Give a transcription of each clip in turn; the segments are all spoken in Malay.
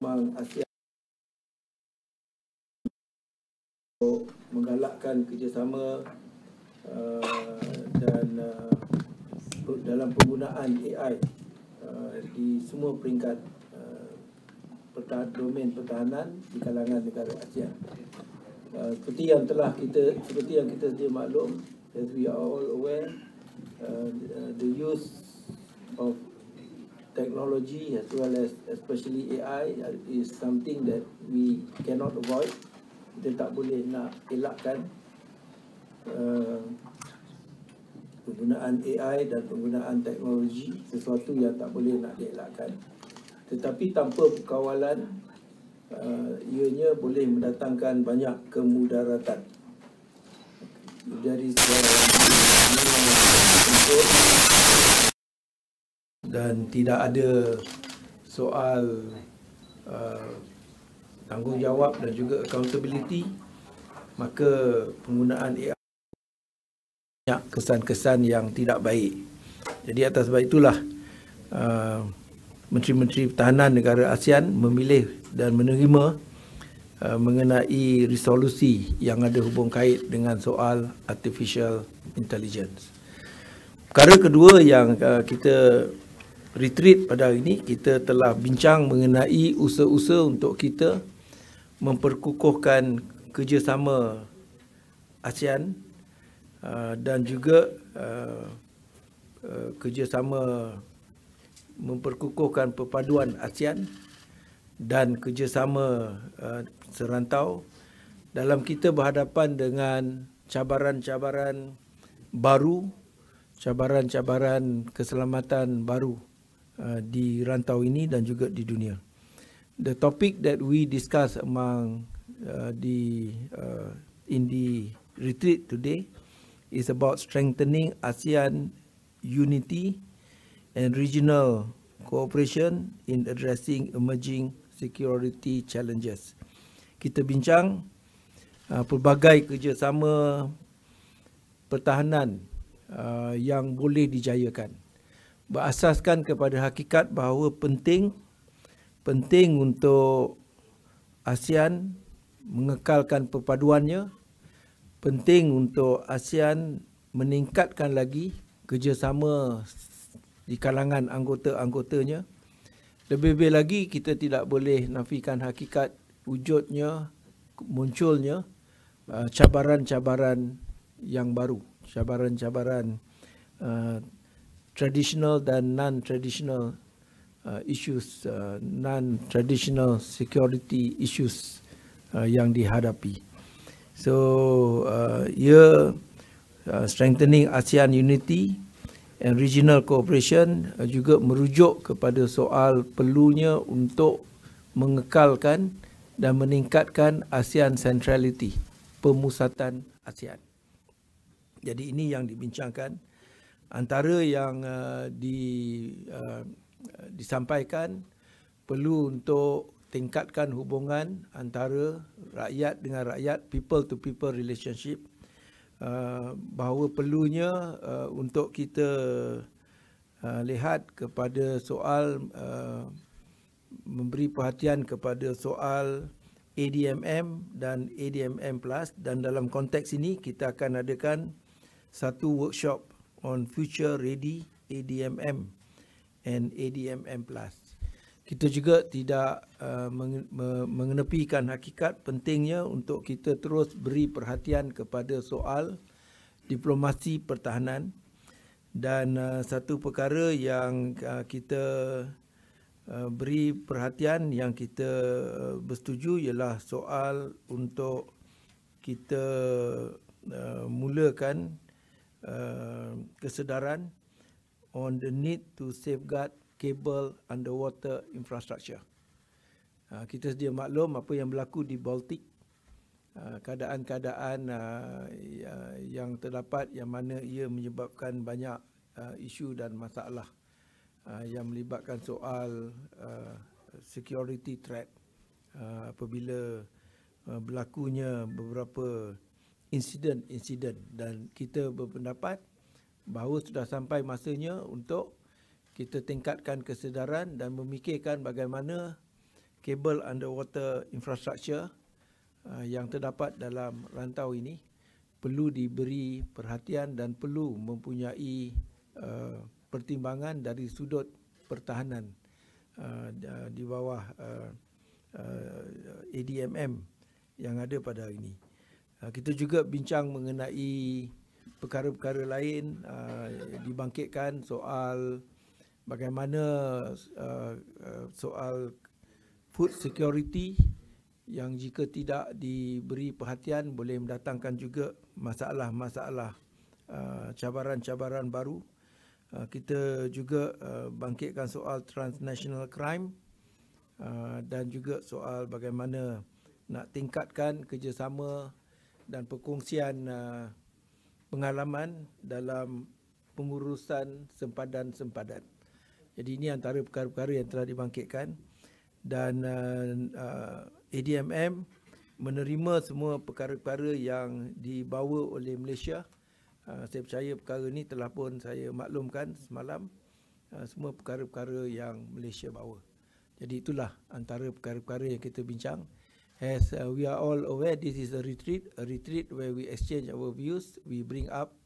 ASEAN untuk menggalakkan kerjasama dan dalam penggunaan AI di semua peringkat domain pertahanan di kalangan negara ASEAN. Seperti yang kita sedia maklum, as we are all aware, the use of technology as well as especially AI is something that we cannot avoid. Kita tak boleh nak elakkan penggunaan AI dan penggunaan teknologi, sesuatu yang tak boleh nak dielakkan. Tetapi tanpa kawalan, ianya boleh mendatangkan banyak kemudaratan. Dari dan tidak ada soal tanggungjawab dan juga accountability, maka penggunaan AI banyak kesan-kesan yang tidak baik. Jadi atas sebab itulah Menteri-Menteri Pertahanan negara ASEAN memilih dan menerima mengenai resolusi yang ada hubung kait dengan soal artificial intelligence. Perkara kedua yang kita retreat pada hari ini, kita telah bincang mengenai usaha-usaha untuk kita memperkukuhkan kerjasama ASEAN dan juga kerjasama memperkukuhkan perpaduan ASEAN dan kerjasama serantau dalam kita berhadapan dengan cabaran-cabaran baru, cabaran-cabaran keselamatan baru di rantau ini dan juga di dunia. The topic that we discuss among in the retreat today is about strengthening ASEAN unity and regional cooperation in addressing emerging security challenges. Kita bincang pelbagai kerjasama pertahanan yang boleh dijayakan, berasaskan kepada hakikat bahawa penting untuk ASEAN mengekalkan perpaduannya, penting untuk ASEAN meningkatkan lagi kerjasama di kalangan anggota-anggotanya. Lebih-lebih lagi, kita tidak boleh nafikan hakikat wujudnya, munculnya cabaran-cabaran yang baru, cabaran-cabaran traditional dan non-traditional issues, non-traditional security issues yang dihadapi. So, strengthening ASEAN unity and regional cooperation juga merujuk kepada soal perlunya untuk mengekalkan dan meningkatkan ASEAN centrality, pemusatan ASEAN. Jadi ini yang dibincangkan. Antara yang disampaikan, perlu untuk tingkatkan hubungan antara rakyat dengan rakyat, people to people relationship, bahawa perlunya untuk kita lihat kepada soal memberi perhatian kepada soal ADMM dan ADMM+, dan dalam konteks ini kita akan adakan satu workshop on future ready ADMM and ADMM+. Kita juga tidak mengenepikan hakikat pentingnya untuk kita terus beri perhatian kepada soal diplomasi pertahanan, dan satu perkara yang kita beri perhatian, yang kita bersetuju, ialah soal untuk kita mulakan kesedaran on the need to safeguard cable underwater infrastructure. Kita sedia maklum apa yang berlaku di Baltic, keadaan-keadaan yang terdapat yang mana ia menyebabkan banyak isu dan masalah yang melibatkan soal security threat apabila berlakunya beberapa insiden, dan kita berpendapat bahawa sudah sampai masanya untuk kita tingkatkan kesedaran dan memikirkan bagaimana kabel underwater infrastructure yang terdapat dalam rantau ini perlu diberi perhatian dan perlu mempunyai pertimbangan dari sudut pertahanan di bawah ADMM yang ada pada hari ini. Kita juga bincang mengenai perkara-perkara lain, dibangkitkan soal bagaimana soal food security yang jika tidak diberi perhatian boleh mendatangkan juga masalah-masalah, cabaran-cabaran baru. Kita juga bangkitkan soal transnational crime dan juga soal bagaimana nak tingkatkan kerjasama dan perkongsian pengalaman dalam pengurusan sempadan-sempadan. Jadi ini antara perkara-perkara yang telah dibangkitkan, dan ADMM menerima semua perkara-perkara yang dibawa oleh Malaysia. Saya percaya perkara ini telah pun saya maklumkan semalam, semua perkara-perkara yang Malaysia bawa. Jadi itulah antara perkara-perkara yang kita bincang. As we are all aware, this is a retreat where we exchange our views, we bring up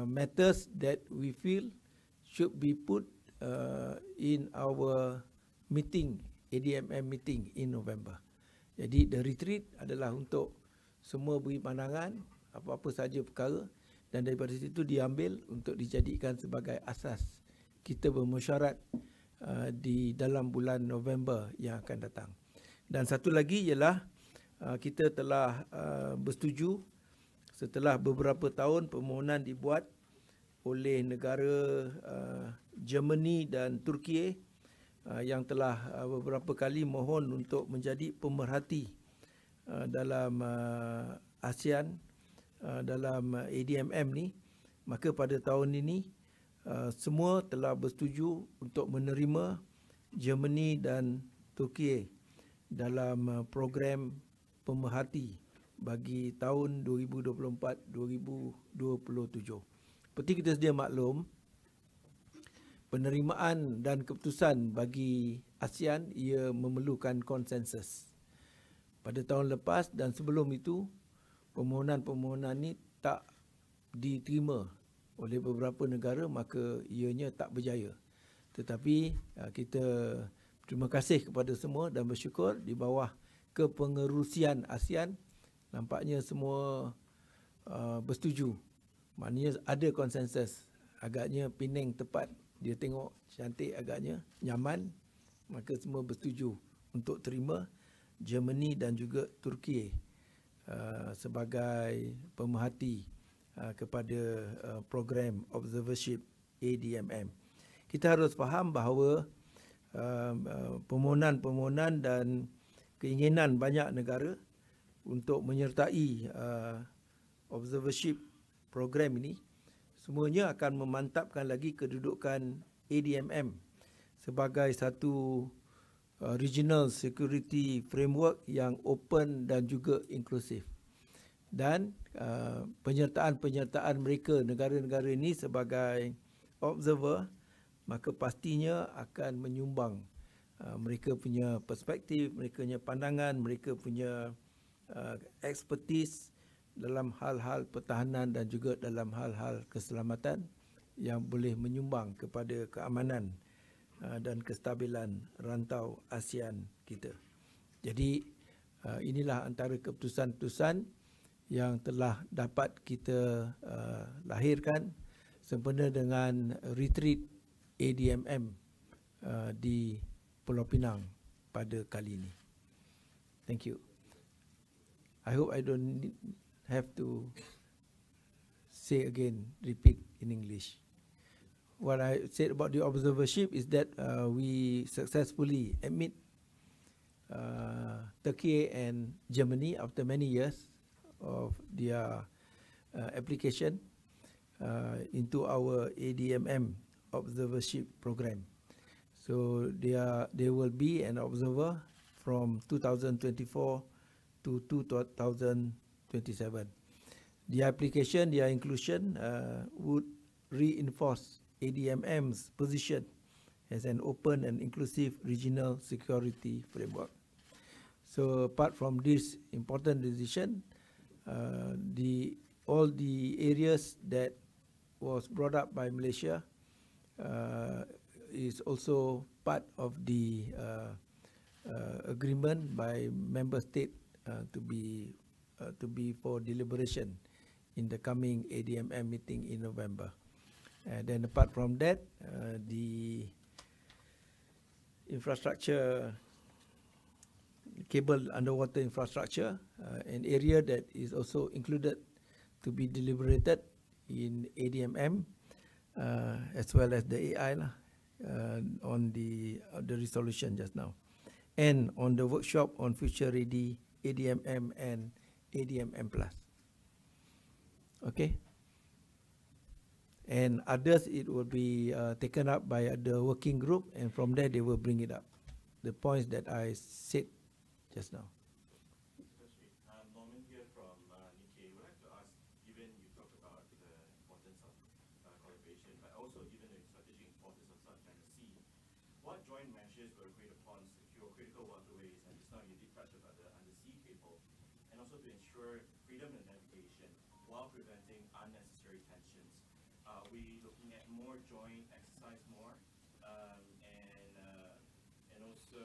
matters that we feel should be put in our meeting, ADMM meeting in November. Jadi the retreat adalah untuk semua beri pandangan apa-apa saja perkara, dan daripada situ diambil untuk dijadikan sebagai asas kita bermesyuarat di dalam bulan November yang akan datang. Dan satu lagi ialah kita telah bersetuju setelah beberapa tahun permohonan dibuat oleh negara Germany dan Turki yang telah beberapa kali mohon untuk menjadi pemerhati dalam ASEAN, dalam ADMM ni, maka pada tahun ini semua telah bersetuju untuk menerima Germany dan Turki dalam program pemerhati bagi tahun 2024-2027. Seperti kita sedia maklum, penerimaan dan keputusan bagi ASEAN ia memerlukan konsensus. Pada tahun lepas dan sebelum itu, permohonan-permohonan ini tak diterima oleh beberapa negara, maka ianya tak berjaya. Tetapi kita terima kasih kepada semua dan bersyukur di bawah kepengerusian ASEAN, nampaknya semua bersetuju. Maknanya ada konsensus. Agaknya Pinang tepat. Dia tengok cantik, agaknya nyaman, maka semua bersetuju untuk terima Germany dan juga Turki sebagai pemerhati kepada program observership ADMM. Kita harus faham bahawa permohonan-permohonan dan keinginan banyak negara untuk menyertai observership program ini semuanya akan memantapkan lagi kedudukan ADMM sebagai satu regional security framework yang open dan juga inklusif. Dan penyertaan-penyertaan mereka, negara-negara ini sebagai observer, maka pastinya akan menyumbang mereka punya perspektif, mereka punya pandangan, mereka punya expertise dalam hal-hal pertahanan dan juga dalam hal-hal keselamatan yang boleh menyumbang kepada keamanan dan kestabilan rantau ASEAN kita. Jadi inilah antara keputusan-keputusan yang telah dapat kita lahirkan sempena dengan retreat ADMM di Pulau Pinang pada kali ini. Thank you. I hope I don't have to say again, repeat in English. What I said about the observership is that we successfully admit Turkey and Germany after many years of their application into our ADMM observership program. So they will be an observer from 2024 to 2027. The application, their inclusion would reinforce ADMM's position as an open and inclusive regional security framework. So apart from this important decision, all the areas that was brought up by Malaysia is also part of the agreement by member state to be for deliberation in the coming ADMM meeting in November. And then apart from that, the infrastructure, cable underwater infrastructure, an area that is also included to be deliberated in ADMM, as well as the AI on the resolution just now, and on the workshop on future ready ADMM and ADMM plus. Okay. And others, it will be taken up by the working group, and from there they will bring it up. The points that I said just now. Norman here from Nikkei. I would like to ask, given you talked about the importance of collaboration, but also given the strategic importance of South China Sea, what joint measures were agreed upon to secure critical waterways, and just now you did touch about the undersea cable, and also to ensure freedom of navigation while preventing unnecessary tensions? Are we looking at more joint exercise more? And also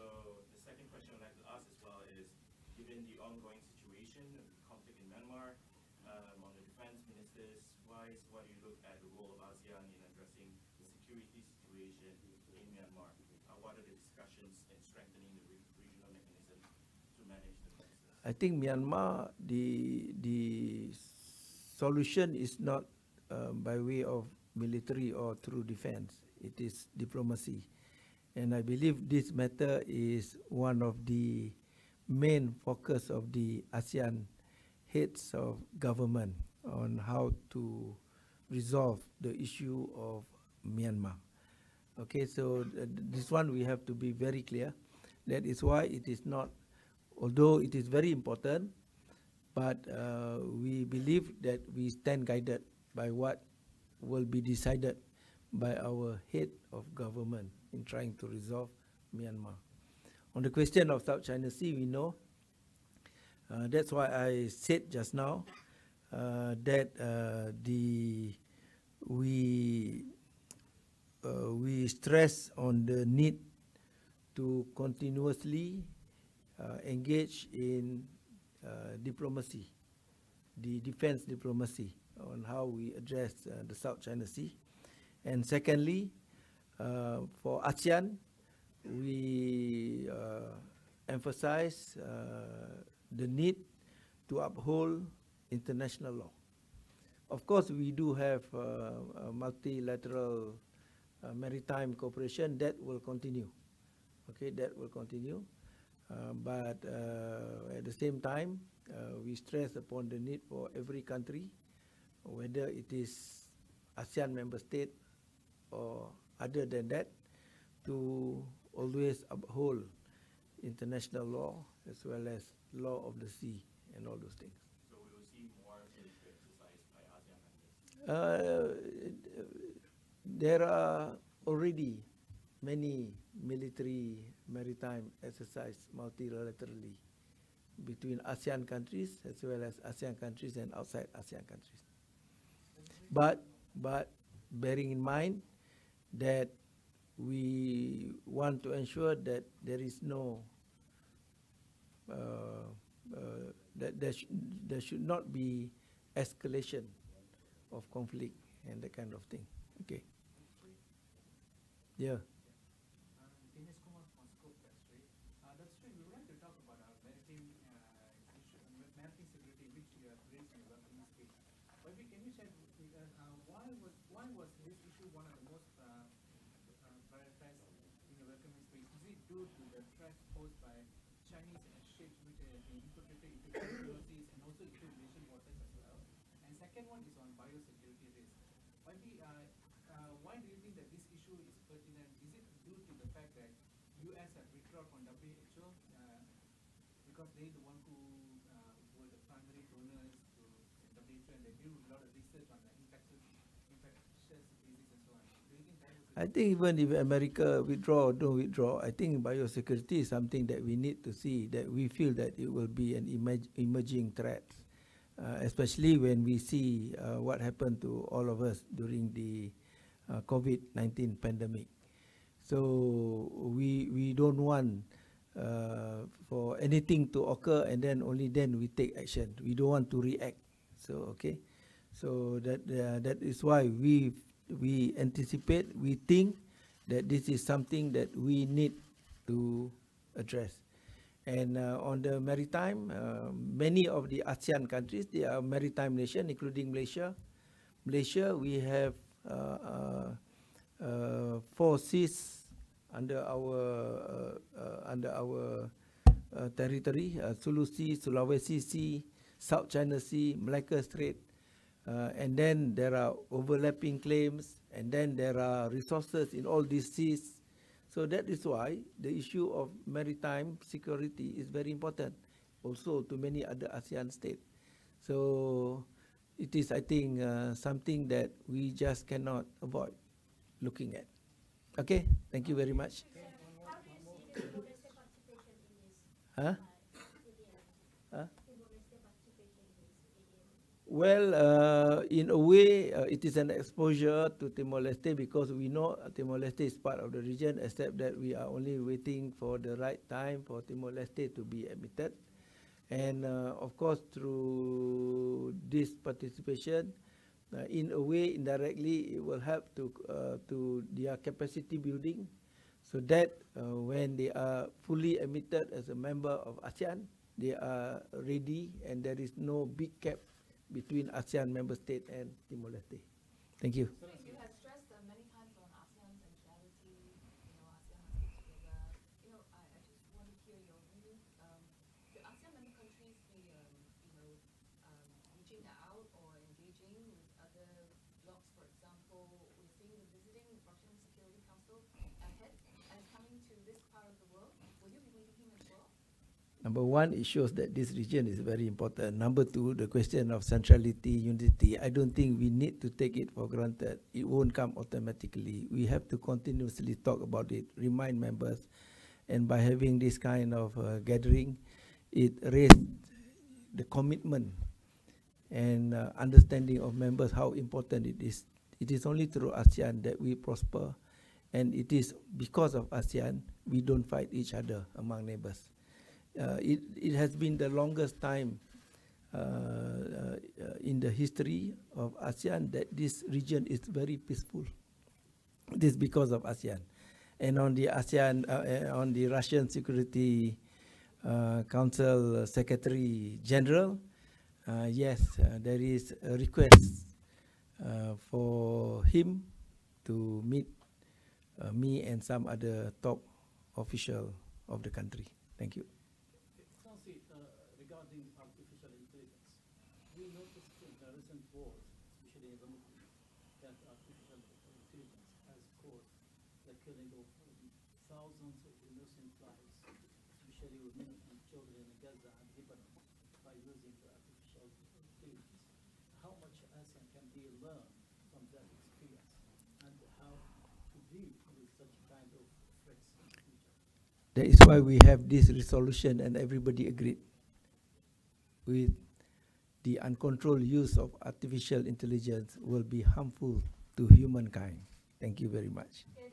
the second question I'd like to ask as well is, given the ongoing situation of the conflict in Myanmar, on the defense ministers wise, what do you look at the role of ASEAN in addressing the security situation in Myanmar? What are the discussions in strengthening the regional mechanism to manage the crisis? I think Myanmar, the solution is not by way of military or through defense. It is diplomacy. And I believe this matter is one of the main focus of the ASEAN heads of government on how to resolve the issue of Myanmar. Okay, so this one we have to be very clear. That is why it is not, although it is very important, but we believe that we stand guided by what will be decided by our head of government in trying to resolve Myanmar. On the question of South China Sea, we know, that's why I said just now that we stress on the need to continuously engage in diplomacy, the defense diplomacy on how we address the South China Sea. And secondly, for ASEAN, we emphasize the need to uphold international law. Of course, we do have multilateral maritime cooperation that will continue. Okay, that will continue. But at the same time, we stress upon the need for every country, whether it is ASEAN member state or other than that, to always uphold international law as well as law of the sea and all those things. So we will see more military exercise by ASEAN members? There are already many military maritime exercise multilaterally between ASEAN countries as well as ASEAN countries and outside ASEAN countries. But bearing in mind that we want to ensure that there is no that there should not be escalation of conflict and that kind of thing. Okay. Yeah. That's true. We would like to talk about our maritime security, which you have raised in your welcoming speech. But can you share with us why was this issue one of the most prioritized in your welcoming speech? Is it due to the threat posed by Chinese ships which have been infiltrated into the seas and also into Malaysian waters as well? And second one is on biosecurity risk. Why do you think that this issue is pertinent? Is it due to the fact that US have withdrawn from WHO because they the one who were the primary donors to WHO, and they do a lot of research on the infectious disease and so on? Do you think that was the I think even if America withdraw or don't withdraw, I think biosecurity is something that we need to see, that we feel that it will be an emerging threat, especially when we see what happened to all of us during the COVID-19 pandemic. So we don't want for anything to occur and then only then we take action. We don't want to react. So okay, so that is why we anticipate, we think that this is something that we need to address. And on the maritime, many of the ASEAN countries, they are maritime nation, including Malaysia. Malaysia, we have 4 seas under our territory: Sulu Sea, Sulawesi Sea, South China Sea, Malacca Strait. And then there are overlapping claims, and then there are resources in all these seas. So that is why the issue of maritime security is very important also to many other ASEAN states. So it is, I think, something that we just cannot avoid looking at. Okay, thank you very much. How do you see the Timor-Leste participation in this? Huh? Huh? Timor-Leste participation in this? Well, in a way, it is an exposure to Timor-Leste because we know Timor-Leste is part of the region, except that we are only waiting for the right time for Timor-Leste to be admitted. And of course, through this participation, in a way, indirectly, it will help to their capacity building, so that when they are fully admitted as a member of ASEAN, they are ready and there is no big gap between ASEAN member state and Timor-Leste. Thank you. You have stressed many times on ASEAN centrality, ASEAN must be together. I just want to hear your view. The ASEAN member countries be, reaching out or engaging with other blocs, for example, we're seeing the visiting Russian Security Council head and coming to this part of the world. Will you be meeting him as well? Number one, it shows that this region is very important. Number two, the question of centrality, unity, I don't think we need to take it for granted. It won't come automatically. We have to continuously talk about it, remind members, and by having this kind of gathering, it raised the commitment and understanding of members how important it is. It is only through ASEAN that we prosper, and it is because of ASEAN we don't fight each other among neighbors. It has been the longest time in the history of ASEAN that this region is very peaceful. This is because of ASEAN. And on the ASEAN, on the Russian Security Council Secretary General, yes, there is a request for him to meet me and some other top official of the country. Thank you. Regarding artificial intelligence, we noticed in the recent wars, especially in the Middle East, that artificial intelligence has caused the killing of thousands of innocent lives, especially women and children in Gaza and Lebanon, by using the artificial intelligence. How much ASEAN can be learned from that experience, and how to deal with such kind of threats in the future? That is why we have this resolution and everybody agreed with the uncontrolled use of artificial intelligence will be harmful to humankind. Thank you very much. Okay,